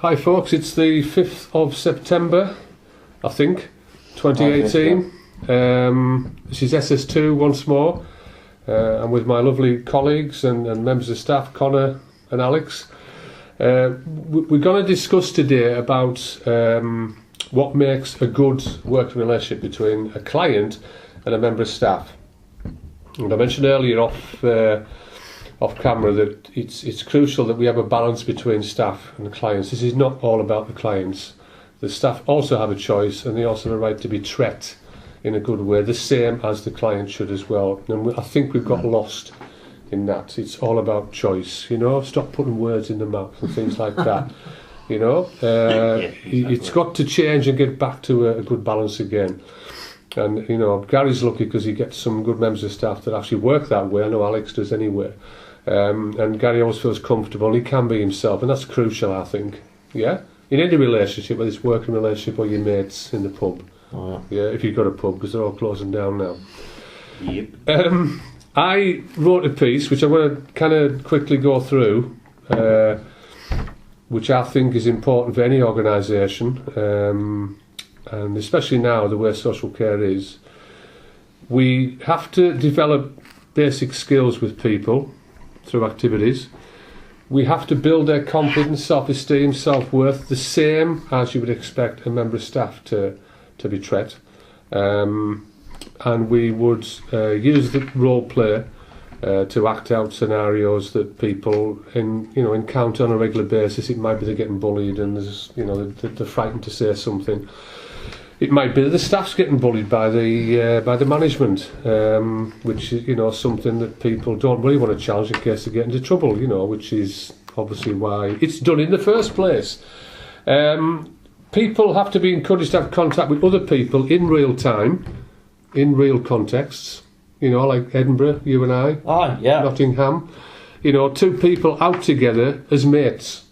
Hi folks, it's the 5th of September, I think, 2018. This is SS2 once more. I'm with my lovely colleagues and members of staff, Connor and Alex. We're going to discuss today about what makes a good working relationship between a client and a member of staff. And I mentioned earlier off camera that it's crucial that we have a balance between staff and clients. This is not all about the clients. The staff also have a choice, and they also have a right to be treated in a good way, the same as the client should as well. And I think we've got lost in that. It's all about choice, you know. Stop putting words in the mouth and things like that. You know, it's got to change and get back to a good balance again. And you know, Gary's lucky because he gets some good members of staff that actually work that way. I know Alex does anyway. And Gary always feels comfortable. He can be himself, and that's crucial, I think. Yeah, in any relationship, whether it's working relationship or your mates in the pub. Oh, yeah, if you've got a pub, because they're all closing down now. Yep. I wrote a piece which I'm going to kind of quickly go through, which I think is important for any organisation, and especially now the way social care is. We have to develop basic skills with people through activities. We have to build their confidence, self-esteem, self-worth, the same as you would expect a member of staff to be treated. And we would use the role play to act out scenarios that people encounter on a regular basis. It might be they're getting bullied and they're frightened to say something. It might be that the staff's getting bullied by the management, which is something that people don't really want to challenge in case they get into trouble. Which is obviously why it's done in the first place. People have to be encouraged to have contact with other people in real time, in real contexts. Like Edinburgh, you and I. Oh, yeah. Nottingham. Two people out together as mates,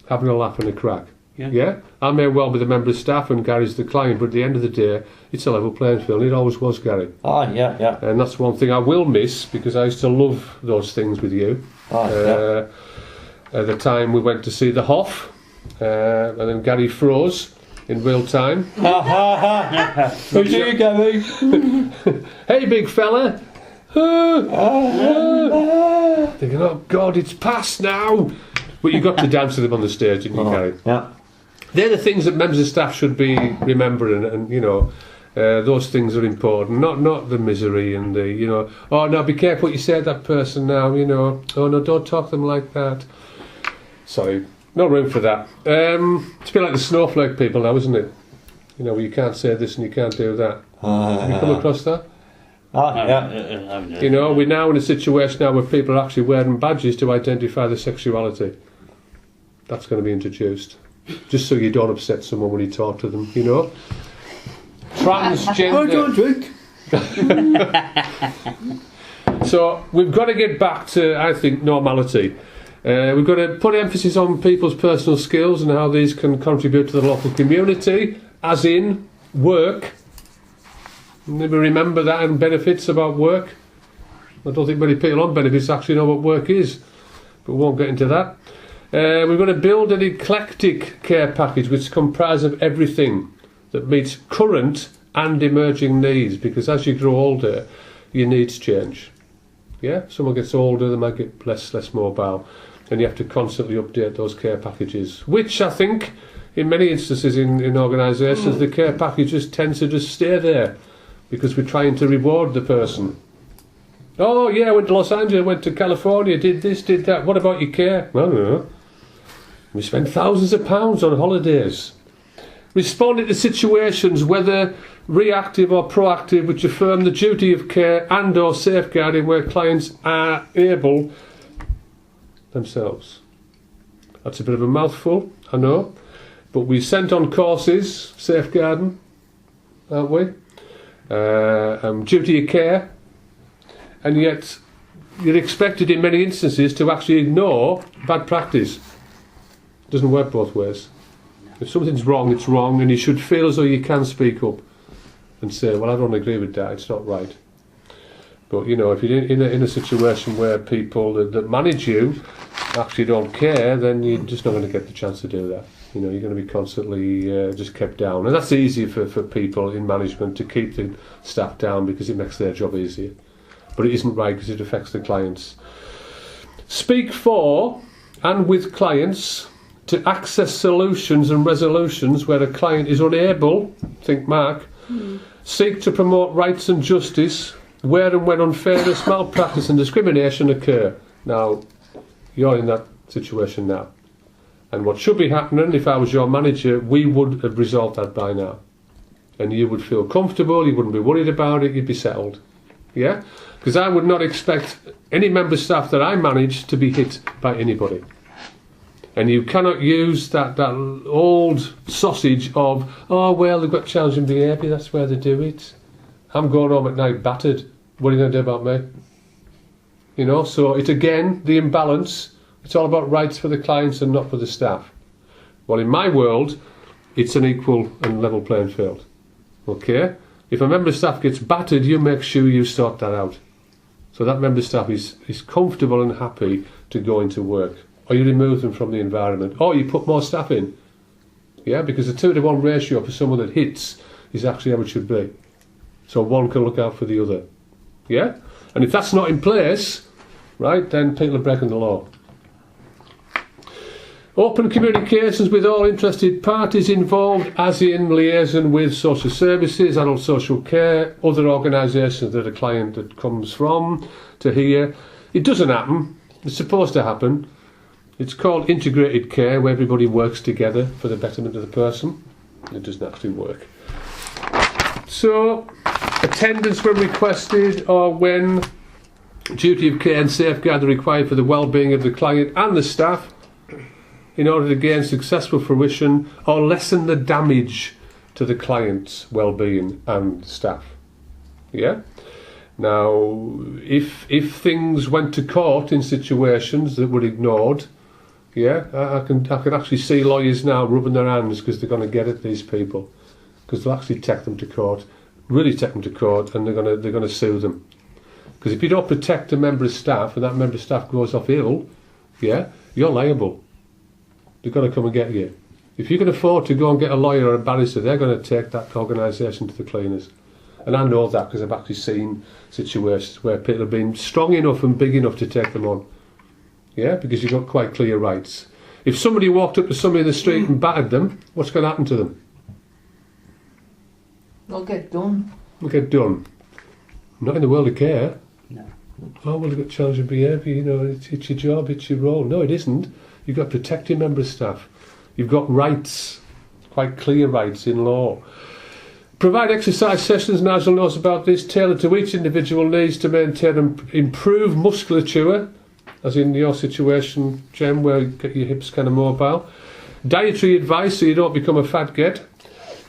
having a laugh and a crack. Yeah, I may well be the member of staff and Gary's the client, but at the end of the day, it's a level playing field. It always was, Gary. Oh, yeah. And that's one thing I will miss, because I used to love those things with you. Oh, At the time we went to see the Hoff, and then Gary froze in real time. Who's you, Gary? Hey, big fella. Thinking, oh God, it's past now. But you got to dance with them on the stage, didn't you, Gary? Yeah. They're the things that members of staff should be remembering, and those things are important. Not the misery and the oh no, be careful what you say to that person now. Oh no, don't talk to them like that. Sorry, no room for that. It's a bit like the snowflake people now, isn't it? Where you can't say this and you can't do that. Have you come across that? Oh, yeah. We're now in a situation now where people are actually wearing badges to identify their sexuality. That's going to be introduced, just so you don't upset someone when you talk to them. Transgender. I don't drink. So we've got to get back to, I think, normality. We've got to put emphasis on people's personal skills and how these can contribute to the local community, as in work. Never remember that, and benefits about work. I don't think many people on benefits actually know what work is, but we won't get into that. We're going to build an eclectic care package which comprises of everything that meets current and emerging needs, because as you grow older, your needs change. Yeah, someone gets older, they might get less mobile, and you have to constantly update those care packages, which I think in many instances in organisations the care packages tend to just stay there because we're trying to reward the person. Oh yeah, I went to Los Angeles, went to California, did this, did that. What about your care? I don't know. We spend thousands of pounds on holidays. Responding to situations, whether reactive or proactive, which affirm the duty of care and or safeguarding where clients are able themselves. That's a bit of a mouthful, I know, but we sent on courses, safeguarding, aren't we? Duty of care, and yet you're expected in many instances to actually ignore bad practice. It doesn't work both ways. If something's wrong, it's wrong, and you should feel as though you can speak up and say, well, I don't agree with that, it's not right. But if you're in a situation where people that manage you actually don't care, then you're just not going to get the chance to do that. You know, you're going to be constantly just kept down. And that's easy for people in management to keep the staff down because it makes their job easier. But it isn't right because it affects the clients. Speak for and with clients to access solutions and resolutions where a client is unable, think Mark, seek to promote rights and justice where and when unfairness, malpractice and discrimination occur. Now, you're in that situation now. And what should be happening, if I was your manager, we would have resolved that by now. And you would feel comfortable, you wouldn't be worried about it, you'd be settled. Yeah? Because I would not expect any member staff that I manage to be hit by anybody. And you cannot use that old sausage of, oh, well, they've got challenging behaviour, that's where they do it. I'm going home at night battered. What are you going to do about me? You know, so it's again, the imbalance. It's all about rights for the clients and not for the staff. Well, in my world, it's an equal and level playing field. Okay? If a member of staff gets battered, you make sure you sort that out. So that member of staff is comfortable and happy to go into work. Or you remove them from the environment. Or you put more staff in. Yeah, because the 2-to-1 ratio for someone that hits is actually how it should be. So one can look out for the other. Yeah? And if that's not in place, right, then people are breaking the law. Open communications with all interested parties involved, as in liaison with social services, adult social care, other organisations that a client that comes from, to hear. It doesn't happen. It's supposed to happen. It's called integrated care, where everybody works together for the betterment of the person. It doesn't actually work. So, attendance when requested or when duty of care and safeguard are required for the well-being of the client and the staff, in order to gain successful fruition or lessen the damage to the client's well-being and staff. Yeah? Now, if things went to court in situations that were ignored, yeah, I can actually see lawyers now rubbing their hands because they're going to get at these people, because they'll actually take them to court, really take them to court, and they're going to sue them. Because if you don't protect a member of staff and that member of staff goes off ill, yeah, you're liable. They're going to come and get you. If you can afford to go and get a lawyer or a barrister, they're going to take that organisation to the cleaners. And I know that because I've actually seen situations where people have been strong enough and big enough to take them on. Yeah, because you've got quite clear rights. If somebody walked up to somebody in the street and battered them, what's going to happen to them? They'll get done. They'll get done. Not in the world of care. No. Oh, well, they've got challenging behaviour, you know, it's your job, it's your role. No, it isn't. You've got to protect your member of staff. You've got rights, quite clear rights in law. Provide exercise sessions, Nigel knows about this, tailored to each individual needs to maintain and improve musculature, as in your situation, Jem, where you get your hips kind of mobile. Dietary advice so you don't become a fat get.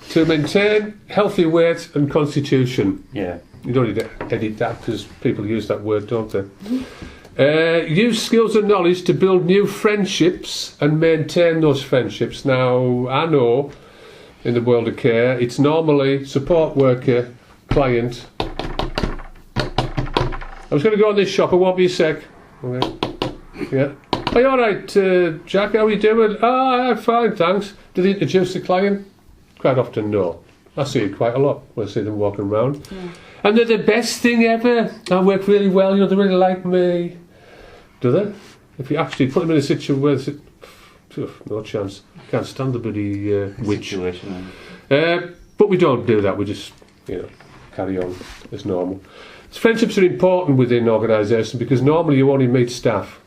To maintain healthy weight and constitution. Yeah. You don't need to edit that because people use that word, don't they? Use skills and knowledge to build new friendships and maintain those friendships. Now, I know in the world of care, it's normally support worker, client. I was going to go in this shop, I won't be a sec. Okay. Yeah. Are you alright, Jack? How are you doing? I'm fine, thanks. Do they introduce the client? Quite often, no. I see it quite a lot when I see them walking around. Yeah. And they're the best thing ever. I work really well, you know, they really like me. Do they? If you actually put them in a situation where no chance. Can't stand the bloody witch. Situation. But we don't do that. We just, you know, carry on as normal. Friendships are important within organisations because normally you only meet staff.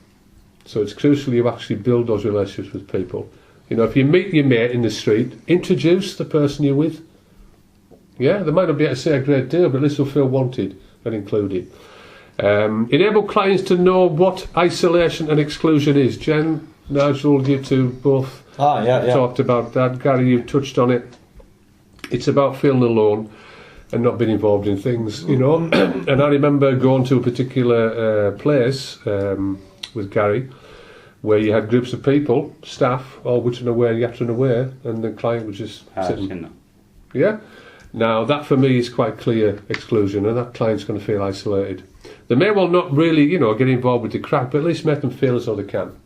So it's crucial you actually build those relationships with people. You know, if you meet your mate in the street, introduce the person you're with. Yeah, they might not be able to say a great deal, but at least they'll feel wanted and included. Enable clients to know what isolation and exclusion is. Jen, Nigel, you two both talked about that. Gary, you've touched on it. It's about feeling alone and not being involved in things, you know. And I remember going to a particular place with Gary where you had groups of people, staff, all whittering away, yattering away, and the client was just sitting. Yeah? Now, that for me is quite clear exclusion, and that client's going to feel isolated. They may well not really, you know, get involved with the crack, but at least make them feel as though they can.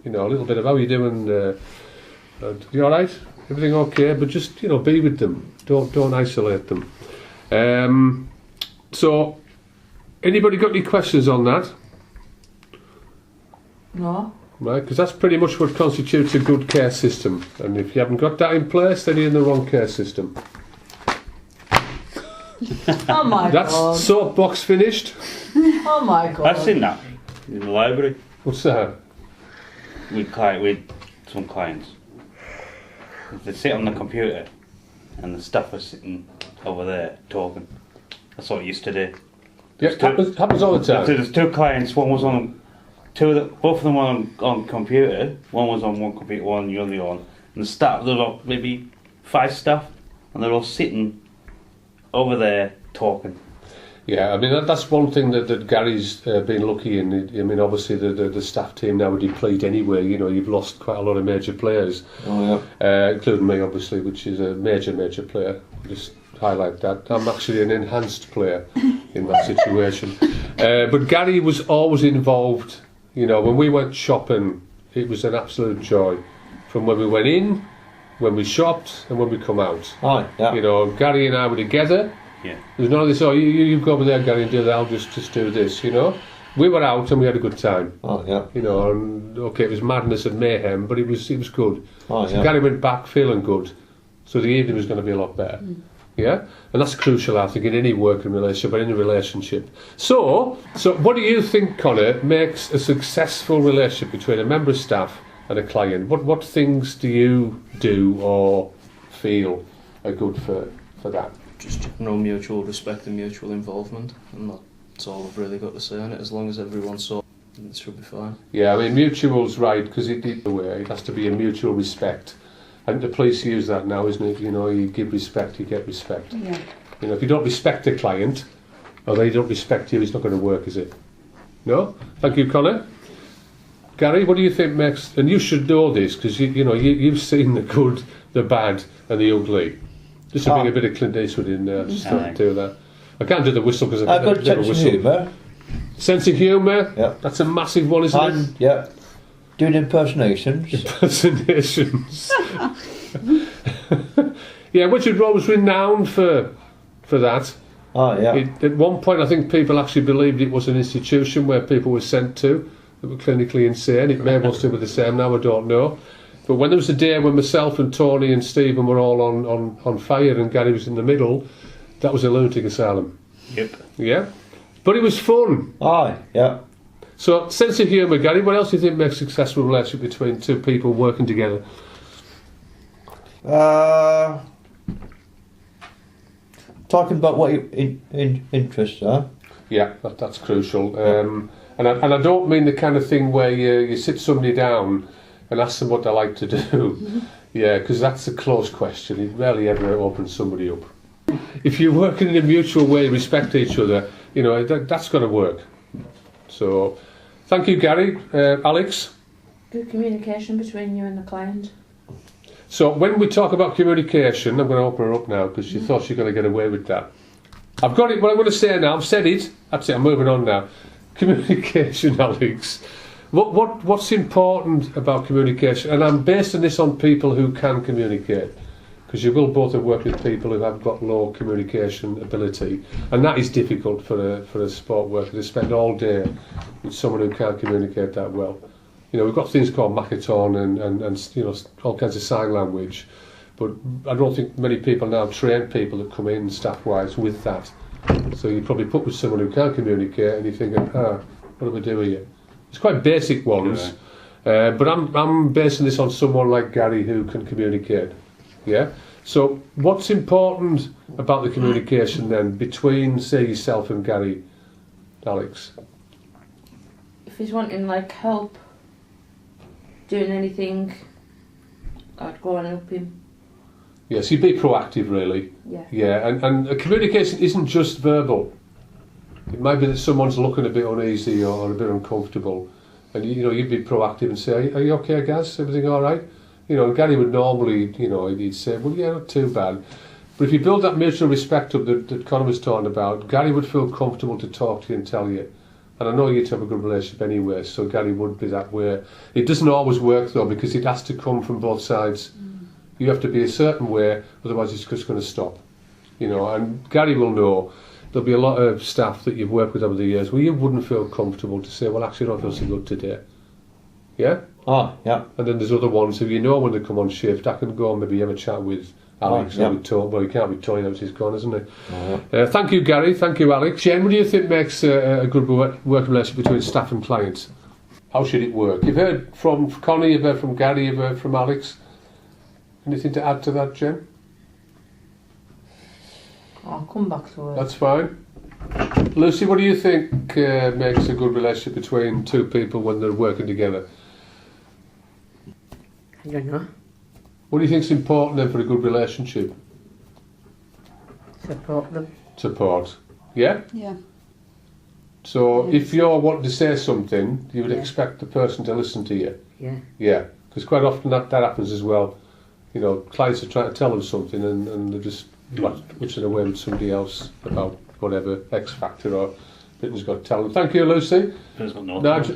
You know, a little bit of how you doing, You all right? Everything okay? But just, you know, be with them. Don't isolate them. So, anybody got any questions on that? No. Right, because that's pretty much what constitutes a good care system. And if you haven't got that in place, then you're in the wrong care system. Oh my That's god. soapbox finished. Oh my god. I've seen that in the library What's that? with some clients. They sit on the computer and the staff are sitting over there talking. That's what I used to do. Yeah, happens all the time. There's two clients. One was on both of them were on computer. One was on one computer, one on the other one. And the staff, there were maybe 5 staff, and they're all sitting over there talking. Yeah, I mean that's one thing that Gary's been lucky in. I mean, obviously the staff team now are depleted anyway. You know, you've lost quite a lot of major players, including me, obviously, which is a major player. Just highlight that. I'm actually an enhanced player in that situation. But Gary was always involved. You know, when we went shopping, it was an absolute joy. From when we went in, when we shopped, and when we come out. Oh, yeah. You know, Gary and I were together. Yeah. There's none of this, oh, you go over there, Gary, and do that, I'll just do this, you know. We were out and we had a good time. Oh, yeah. You know, and okay, it was madness and mayhem, but it was good. Oh, So yeah. Gary went back feeling good, so the evening was going to be a lot better. Yeah? And that's crucial, I think, in any working relationship or any relationship. So what do you think, Connor, makes a successful relationship between a member of staff and a client? What things do you do or feel are good for that? Just mutual respect and mutual involvement, and that's all I've really got to say on it. As long as everyone's so, it should be fine. Yeah, I mean, mutual's right, because it has to be a mutual respect. And the police use that now, isn't it? You know, you give respect, you get respect. Yeah. You know, if you don't respect a client, or they don't respect you, it's not going to work, is it? No? Thank you, Connor. Gary, what do you think makes... And you should know this, because you've seen the good, the bad, and the ugly. Just to bring a bit of Clint Eastwood in there, just to do that. I can't do the whistle because I've I've got sense of humour. Sense of humour? Yeah. That's a massive one, isn't it? And, yeah, doing impersonations. Impersonations. Yeah, Richard Rowe was renowned for that. Oh, yeah. At one point, I think people actually believed it was an institution where people were sent to that were clinically insane. It may well still be the same now, I don't know. But when there was a day when myself and Tony and Stephen were all on fire and Gary was in the middle, that was a lunatic asylum. Yep. Yeah? But it was fun. Oh, yeah. So, sense of humour, Gary, what else do you think makes a successful relationship between two people working together? Talking about what your interests are. Yeah, that's crucial. And I don't mean the kind of thing where you sit somebody down and ask them what they like to do. Yeah, because that's a closed question. It rarely ever opens somebody up. If you're working in a mutual way, respect each other, you know, that's got to work. So, thank you, Gary. Alex? Good communication between you and the client. So, when we talk about communication, I'm going to open her up now because she thought she was going to get away with that. I've got it, what I'm going to say now, I've said it. That's it, I'm moving on now. Communication, Alex. What's important about communication? And I'm basing this on people who can communicate, because you will both have worked with people who have got low communication ability, and that is difficult for a sport worker to spend all day with someone who can't communicate that well. You know, we've got things called Makaton and you know, all kinds of sign language, but I don't think many people now train people that come in staff-wise with that. So you probably put with someone who can't communicate, and you're thinking, what do we do here? It's quite basic ones, but I'm basing this on someone like Gary who can communicate. Yeah. So what's important about the communication then between, say, yourself and Gary, Alex? If he's wanting like help doing anything, I'd go and help him. Yes, you'd be proactive, really. Yeah. Yeah, and communication isn't just verbal. It might be that someone's looking a bit uneasy or a bit uncomfortable, and you know, you'd be proactive and say, "Are you okay, Gaz? Everything all right?" You know, and Gary would normally, you know, he'd say, "Well, yeah, not too bad." But if you build that mutual respect up that Conor was talking about, Gary would feel comfortable to talk to you and tell you And I know you'd have a good relationship anyway, so Gary would be that way. It doesn't always work though, because it has to come from both sides. You have to be a certain way, otherwise it's just going to stop. You know, and Gary will know. There'll be a lot of staff that you've worked with over the years where you wouldn't feel comfortable to say, well, actually, I don't feel so good today. Yeah? Oh, yeah. And then there's other ones who you know when they come on shift, I can go and maybe have a chat with Alex or with Tony. Well, he can't be Tony now, he's gone, isn't he? Oh, yeah. Thank you, Gary. Thank you, Alex. Jen, what do you think makes a good working relationship between staff and clients? How should it work? You've heard from Connie, you've heard from Gary, you've heard from Alex. Anything to add to that, Jen? I'll come back to it. That's fine. Lucy, what do you think makes a good relationship between two people when they're working together? I don't know. What do you think is important then for a good relationship? Support them. Support. Yeah? Yeah. So Yes. if you're wanting to say something, you would Yeah. expect the person to listen to you. Yeah. Yeah. Because quite often that happens as well. You know, clients are trying to tell them something and they're just what's away with somebody else about whatever X Factor or Britain's Got Talent. Thank you, Lucy. There's got no Nigel,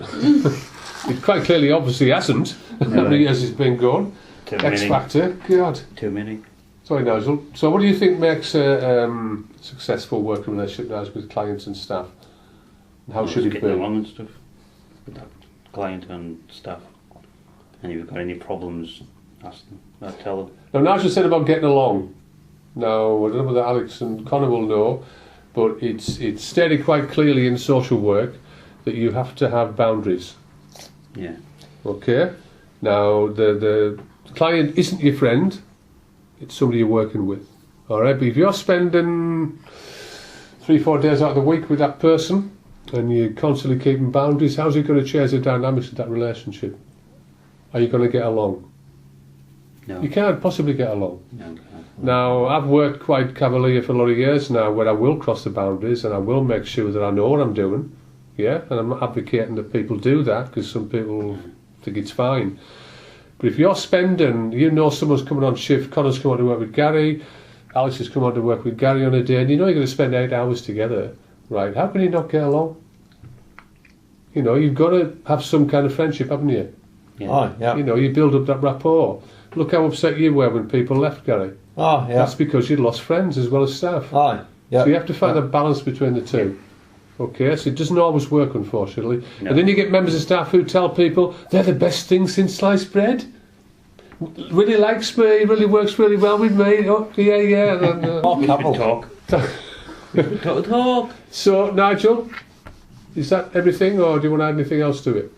it quite clearly, obviously, hasn't. How many years it's been going? Too X many. Factor, God. Too many. Sorry, Nigel. So, what do you think makes a successful working relationship now with clients and staff? And how should it Getting be? along and stuff with that client and staff. And if you've got any problems, ask them. Tell them. Now, Nigel said about getting along. Now, I don't know whether Alex and Connor will know, but it's stated quite clearly in social work that you have to have boundaries. Yeah. Okay? Now, the client isn't your friend, it's somebody you're working with. Alright, but if you're spending 3-4 days out of the week with that person and you're constantly keeping boundaries, how's it going to change the dynamics of that relationship? Are you going to get along? No. You can't possibly get along. No. Now, I've worked quite cavalier for a lot of years now where I will cross the boundaries and I will make sure that I know what I'm doing. Yeah, and I'm not advocating that people do that because some people think it's fine. But if you're spending, you know someone's coming on shift, Connor's coming on to work with Gary, Alex has come on to work with Gary on a day, and you know you're going to spend 8 hours together, right? How can you not get along? You know, you've got to have some kind of friendship, haven't you? Yeah. Oh, yeah. You know, you build up that rapport. Look how upset you were when people left, Gary. Oh, yeah. That's because you'd lost friends as well as staff. Oh, yeah. So you have to find a balance between the two. Okay, so it doesn't always work, unfortunately. No. And then you get members of staff who tell people they're the best thing since sliced bread. Really likes me, really works really well with me. Oh, yeah. And, Oh, couple. Talk. So, Nigel, is that everything, or do you want to add anything else to it?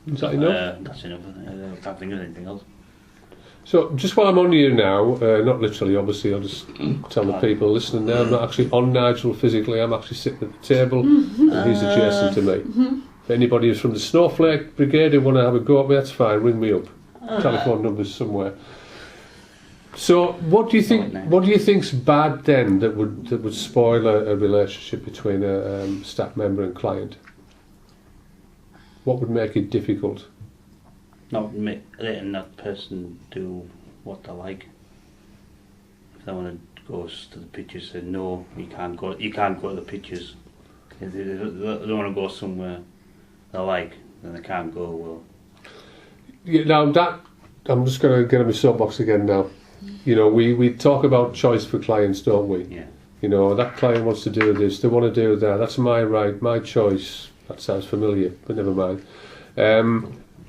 Is that enough? That's enough. I can't think of anything else. So, just while I'm on you now, not literally, obviously, I'll just tell the people listening there, I'm not actually on Nigel physically, I'm actually sitting at the table, and he's adjacent to me. If anybody who's from the Snowflake Brigade who want to have a go at me, that's fine, ring me up. Telephone numbers somewhere. So, what do you think? What do you think's bad then that would spoil a relationship between a staff member and client? What would make it difficult? Not letting that person do what they like. If they want to go to the pictures, say no, you can't go. You can't go to the pictures. If they don't want to go somewhere they like, then they can't go. Well, Yeah, now that I'm just going to get on my soapbox again now. You know, we talk about choice for clients, don't we? yeah. You know, that client wants to do this, they want to do that. That's my right, my choice. That sounds familiar, but never mind.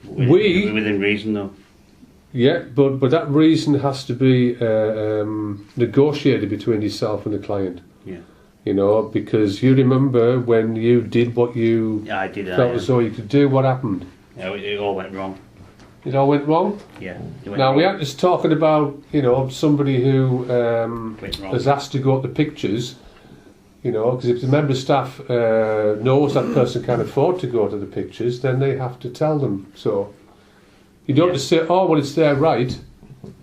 Within reason, though. Yeah, but that reason has to be negotiated between yourself and the client. Yeah. You know, because you remember when you did what you Yeah, I did. felt as though you could do, what happened? Yeah, it all went wrong. It all went wrong? Yeah. It went Now, wrong. we aren't just talking about, you know, somebody who Went wrong. has asked to go at the pictures, you know, because if the member staff knows that person can't afford to go to the pictures, then they have to tell them so. You don't just say, oh, well, it's their right.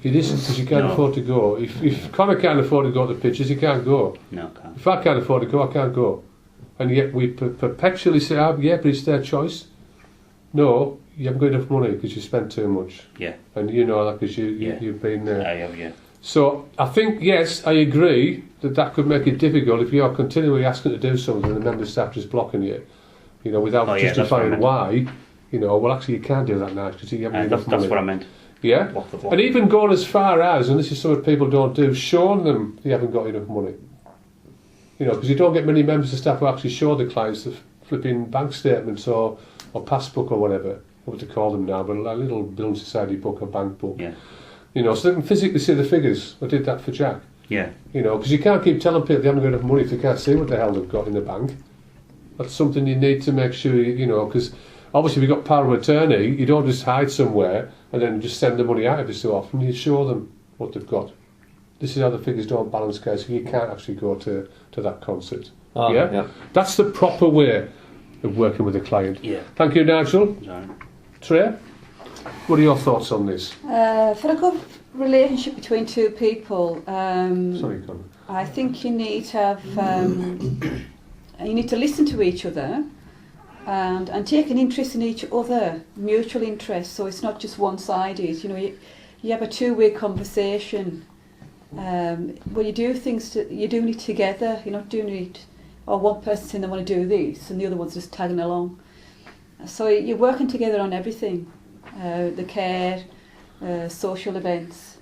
It isn't, because you can't No. afford to go. If Connor can't afford to go to the pictures, he can't go. No, can't. If I can't afford to go, I can't go. And yet we perpetually say, oh, yeah, but it's their choice. No, you haven't got enough money because you spent too much. Yeah. And you know that because Yeah. you've been there. I have, yeah. So I think, yes, I agree that could make it difficult if you're continually asking to do something and the member of staff just blocking you, without Oh, yeah, that's what I justifying meant. why. Well, actually, you can't do that now because you haven't enough money. That's what I meant. Yeah? Block the block. And even going as far as, and this is something people don't do, showing them you haven't got enough money. Because you don't get many members of staff who actually show the clients the flipping bank statements or passbook or whatever, what to call them now, but a little building society book or bank book. Yeah. So they can physically see the figures. I did that for Jack. Yeah. Because you can't keep telling people they haven't got enough money if they can't see what the hell they've got in the bank. That's something you need to make sure, because obviously if you've got power of attorney, you don't just hide somewhere and then just send the money out every so often. You show them what they've got. This is how the figures don't balance, guys, so you can't actually go to that concert. Yeah. That's the proper way of working with a client. Yeah. Thank you, Nigel. Sorry. Trey, what are your thoughts on this? For a good relationship between two people, Sorry, Conor. I think you need to have you need to listen to each other and take an interest in each other, mutual interest. So it's not just one-sided. You have a two-way conversation. When you do things, you're doing it together. You're not doing it, or one person saying they want to do this and the other one's just tagging along. So you're working together on everything, the care, social events,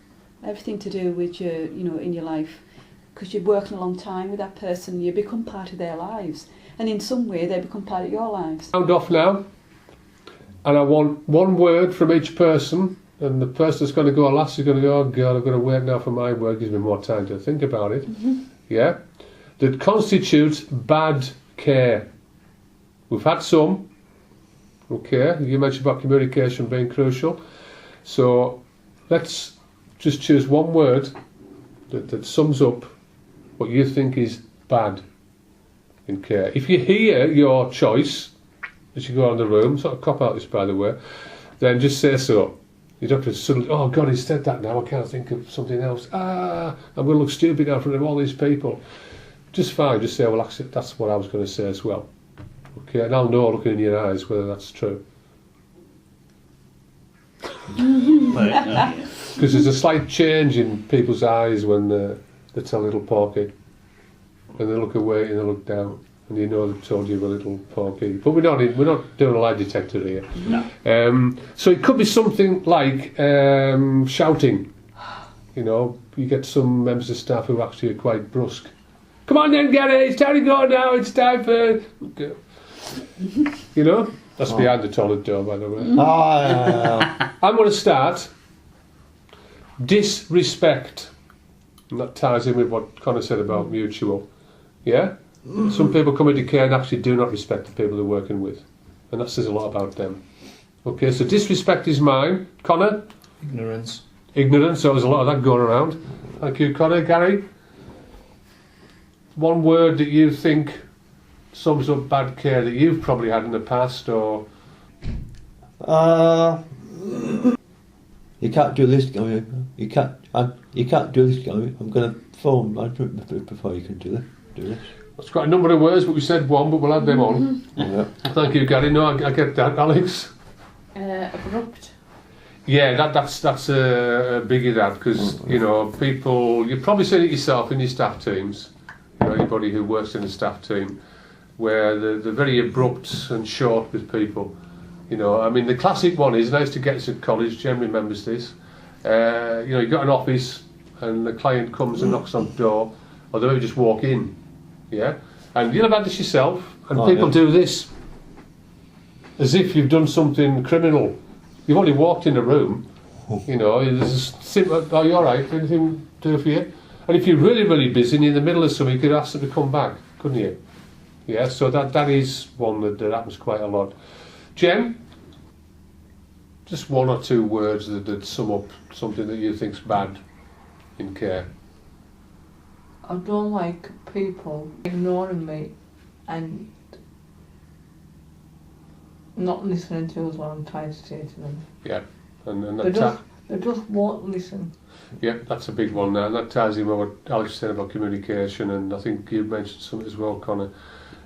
everything to do with your, in your life, because you're working a long time with that person. You become part of their lives, and in some way they become part of your lives. Round off now, and I want one word from each person, and the person that's going to go last is going to go, oh God, I've got to wait now for my word, gives me more time to think about it. Yeah? That constitutes bad care. We've had some. Okay, you mentioned about communication being crucial. So let's just choose one word that sums up what you think is bad in care. If you hear your choice as you go around the room, sort of cop out this by the way, then just say so. You don't have to suddenly, oh God, he said that now, I can't think of something else. I'm going to look stupid now in front of all these people. Just fine, just say, well, actually, that's what I was going to say as well. Okay, and I'll know looking in your eyes whether that's true. Because there's a slight change in people's eyes when they tell little Porky. And they look away and they look down. And you know they've told you a little Porky. But we're not doing a lie detector here. No. So it could be something like shouting. You get some members of staff who actually are quite brusque. Come on then, Gary, it's time to go now, it's time for... That's behind the toilet door, by the way. Yeah. I'm going to start. Disrespect. And that ties in with what Conor said about mutual. Yeah? Some people come into care and actually do not respect the people they're working with. And that says a lot about them. Okay, so disrespect is mine. Conor? Ignorance. Ignorance, so there's a lot of that going around. Thank you, Conor. Gary? One word that you think sums up bad care that you've probably had in the past, or... You can't do this, Gary. You can't do this, Gary. I'm going to phone management before you can do this. That's quite a number of words, but we said one, but we'll add them on. Yeah. Thank you, Gary. No, I get that. Alex? Abrupt. Yeah, that's a biggie, that, because, people... You've probably seen it yourself in your staff teams, anybody who works in a staff team, where they're very abrupt and short with people. The classic one is, and I used to get this at college, Jen remembers this, you've got an office and the client comes and knocks on the door, or they maybe just walk in, yeah? And you'll have had this yourself, and people do this as if you've done something criminal. You've only walked in a room, there's a simple, are you alright, anything to do for you? And if you're really, really busy and you're in the middle of something, you could ask them to come back, couldn't you? Yeah, so that is one that happens quite a lot. Jen, just one or two words that sum up something that you think's bad in care. I don't like people ignoring me and not listening to what I'm trying to say to them. Yeah, and They just won't listen. yeah, that's a big one now, and that ties in with what Alex said about communication, and I think you mentioned something as well, Conor.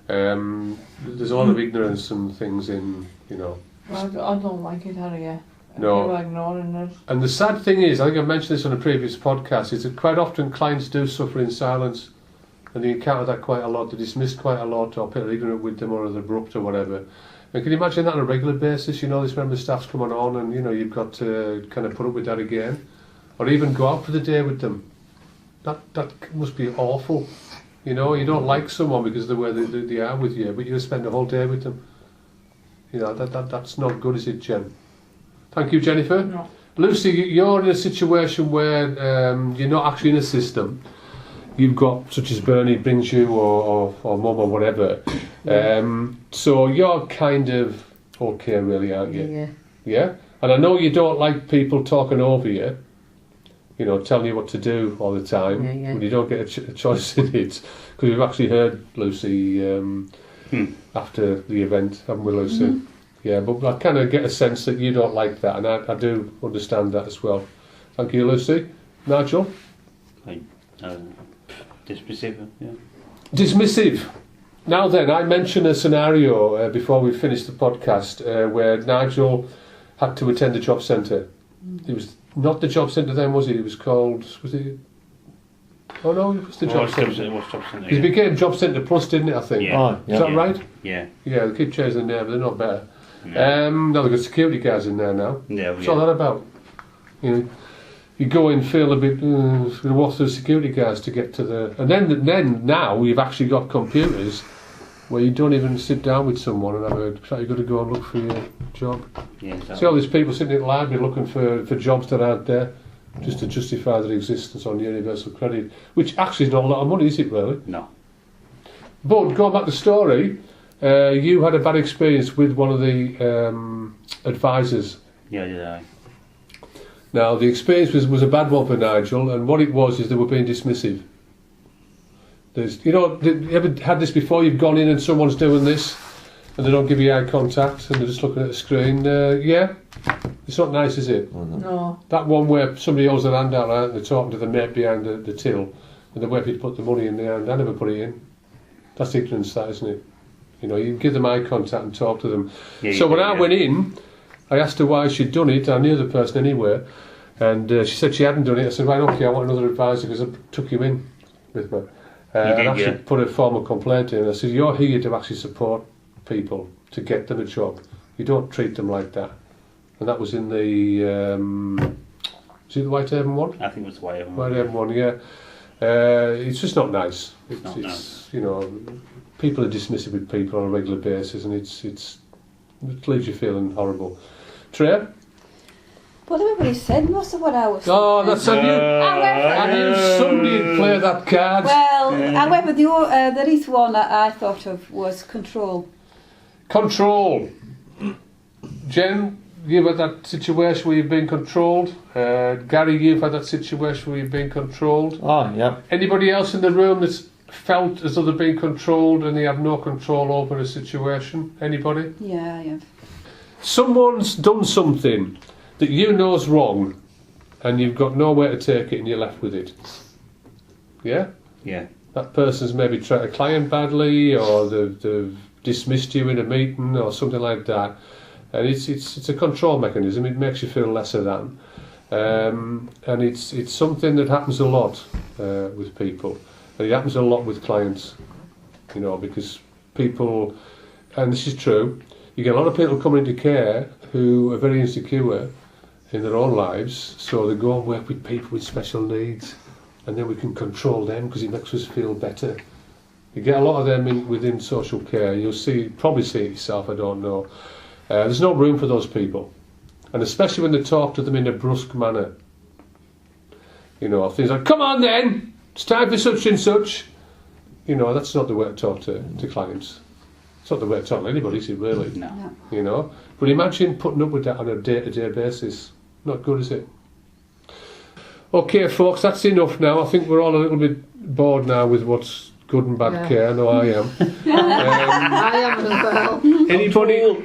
There's a lot of ignorance and things in, I don't like it, Harry. No. People are ignoring it. And the sad thing is, I think I've mentioned this on a previous podcast, is that quite often clients do suffer in silence, and they encounter that quite a lot. They're dismissed quite a lot, or people are ignorant with them, or they're abrupt or whatever. And can you imagine that on a regular basis? This member of staff's coming on, and you've got to kind of put up with that again, or even go out for the day with them. That must be awful. You don't like someone because of the way they are with you, but you spend the whole day with them. That's not good, is it, Jen? Thank you, Jennifer. No. Lucy, you're in a situation where you're not actually in a system. You've got, such as Bernie brings you, or mum or whatever. So you're kind of okay, really, aren't you? Yeah. Yeah? And I know you don't like people talking over you, telling you what to do all the time, when you don't get a choice in it. Because we've actually heard Lucy after the event, haven't we, Lucy? Mm-hmm. Yeah, but I kind of get a sense that you don't like that, and I do understand that as well. Thank you, Lucy. Nigel? Dismissive, yeah. Dismissive. Now then, I mentioned a scenario before we finished the podcast where Nigel had to attend the job centre. It was not the job centre then, was it? It was called... Was it... Oh no, it was the job centre. It was job centre, It became Job Centre Plus, didn't it, I think? Yeah. Oh, yeah. Is that right? Yeah. Yeah, they keep changing the name, but they're not better. No. Now they've got security guards in there now. Yeah, What's all that about? You go in, feel a bit, walk through security guards to get to the... And then now we've actually got computers where you don't even sit down with someone and have you've got to go and look for your job. Yeah, exactly. See all these people sitting in the library looking for jobs that aren't there, just to justify their existence on universal credit, which actually is not a lot of money, is it really? No. But going back to the story, you had a bad experience with one of the advisors. Yeah. Now, the experience was a bad one for Nigel, and what it was is they were being dismissive. You ever had this before? You've gone in and someone's doing this, and they don't give you eye contact, and they're just looking at the screen. Yeah, it's not nice, is it? Oh, no. No. That one where somebody holds their hand out and they're talking to the mate behind the till, and they wait for you to put the money in the hand. I never put it in. That's ignorance, that, isn't it? You give them eye contact and talk to them. Yeah, so when I went in, I asked her why she'd done it. I knew the person anyway, and she said she hadn't done it. I said, right, okay, I want another advisor because I took you in with me. And actually put a formal complaint in. I said, you're here to actually support people, to get them a job. You don't treat them like that. And that was in the... was it the Whitehaven one? I think it was the Whitehaven one. Whitehaven one, yeah. It's just not nice. It's nice. People are dismissive with people on a regular basis, and it leaves you feeling horrible. Trey? Well, everybody said most of what I was Oh, saying. that's I knew somebody would play that card. Well, however, there is one that I thought of was control. Control. Jen, you've had that situation where you've been controlled. Gary, you've had that situation where you've been controlled. Oh, yeah. Anybody else in the room that's felt as though they're being controlled and they have no control over a situation? Anybody? Yeah, I have. Someone's done something that you know's wrong, and you've got nowhere to take it, and you're left with it. Yeah? Yeah. That person's maybe treated a client badly, or they've dismissed you in a meeting, or something like that. And it's a control mechanism. It makes you feel lesser than, and it's something that happens a lot with people, and it happens a lot with clients. Because people, and this is true, you get a lot of people coming into care who are very insecure in their own lives, so they go and work with people with special needs, and then we can control them because it makes us feel better. You get a lot of them within social care. You'll probably see it yourself, I don't know. There's no room for those people, and especially when they talk to them in a brusque manner. Things like, come on then, it's time for such and such. That's not the way to talk to clients. It's not the way to talk to anybody, is it really? No. But imagine putting up with that on a day-to-day basis. Not good, is it? Okay, folks, that's enough now. I think we're all a little bit bored now with what's good and bad care. I know I am. I am as well.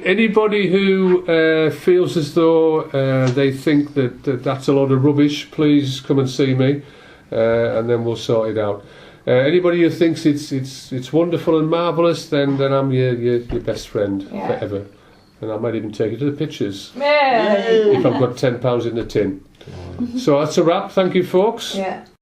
Anybody who feels as though they think that that's a lot of rubbish, please come and see me, and then we'll sort it out. Anybody who thinks it's wonderful and marvellous, then I'm your best friend forever. and I might even take it to the pictures Yeah. if I've got £10 in the tin. So that's a wrap. Thank you, folks. Yeah.